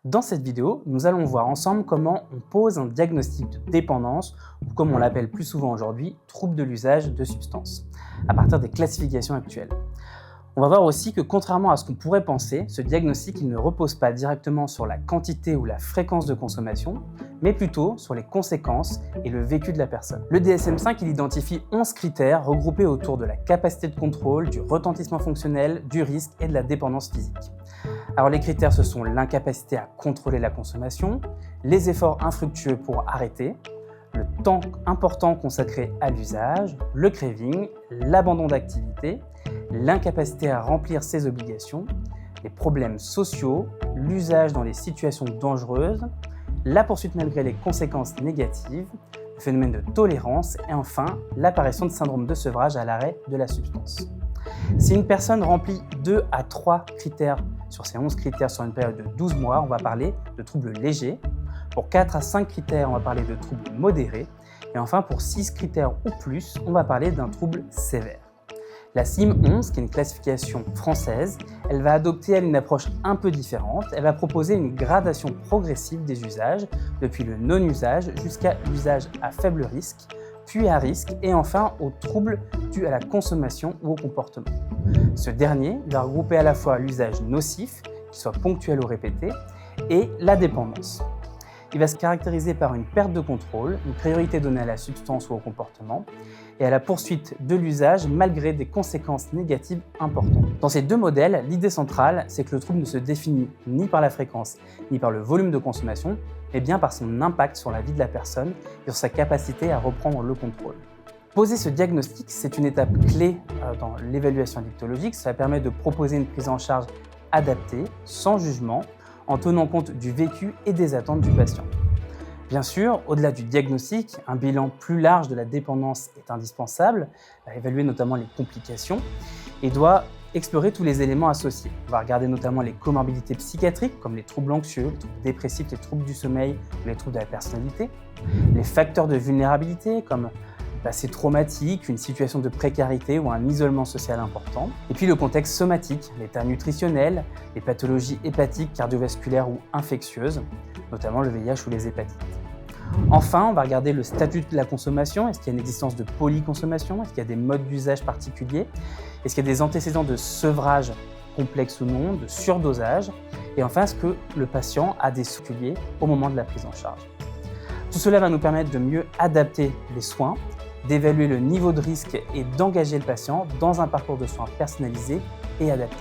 Dans cette vidéo, nous allons voir ensemble comment on pose un diagnostic de dépendance, ou comme on l'appelle plus souvent aujourd'hui, trouble de l'usage de substances, à partir des classifications actuelles. On va voir aussi que contrairement à ce qu'on pourrait penser, ce diagnostic il ne repose pas directement sur la quantité ou la fréquence de consommation, mais plutôt sur les conséquences et le vécu de la personne. Le DSM-5 il identifie 11 critères regroupés autour de la capacité de contrôle, du retentissement fonctionnel, du risque et de la dépendance physique. Alors les critères, ce sont l'incapacité à contrôler la consommation, les efforts infructueux pour arrêter, le temps important consacré à l'usage, le craving, l'abandon d'activité, l'incapacité à remplir ses obligations, les problèmes sociaux, l'usage dans les situations dangereuses, la poursuite malgré les conséquences négatives, le phénomène de tolérance et enfin l'apparition de syndrome de sevrage à l'arrêt de la substance. Si une personne remplit 2 à 3 critères sur ces 11 critères sur une période de 12 mois, on va parler de troubles légers. Pour 4 à 5 critères, on va parler de troubles modérés. Et enfin, pour 6 critères ou plus, on va parler d'un trouble sévère. La CIM 11, qui est une classification française, elle va adopter une approche un peu différente. Elle va proposer une gradation progressive des usages, depuis le non-usage jusqu'à l'usage à faible risque, puis à risque et enfin aux troubles dus à la consommation ou au comportement. Ce dernier va regrouper à la fois l'usage nocif, qui soit ponctuel ou répété, et la dépendance. Il va se caractériser par une perte de contrôle, une priorité donnée à la substance ou au comportement, et à la poursuite de l'usage malgré des conséquences négatives importantes. Dans ces deux modèles, l'idée centrale, c'est que le trouble ne se définit ni par la fréquence, ni par le volume de consommation, mais bien par son impact sur la vie de la personne et sur sa capacité à reprendre le contrôle. Poser ce diagnostic, c'est une étape clé dans l'évaluation addictologique. Ça permet de proposer une prise en charge adaptée, sans jugement, en tenant compte du vécu et des attentes du patient. Bien sûr, au-delà du diagnostic, un bilan plus large de la dépendance est indispensable, à évaluer notamment les complications, et doit explorer tous les éléments associés. On va regarder notamment les comorbidités psychiatriques, comme les troubles anxieux, les troubles dépressifs, les troubles du sommeil ou les troubles de la personnalité, les facteurs de vulnérabilité, comme un passé traumatique, une situation de précarité ou un isolement social important, et puis le contexte somatique, l'état nutritionnel, les pathologies hépatiques, cardiovasculaires ou infectieuses, notamment le VIH ou les hépatites. Enfin, on va regarder le statut de la consommation. Est-ce qu'il y a une existence de polyconsommation? Est-ce qu'il y a des modes d'usage particuliers? Est-ce qu'il y a des antécédents de sevrage complexe ou non, de surdosage? Et enfin, est-ce que le patient a des soucis au moment de la prise en charge? Tout cela va nous permettre de mieux adapter les soins, d'évaluer le niveau de risque et d'engager le patient dans un parcours de soins personnalisé et adapté.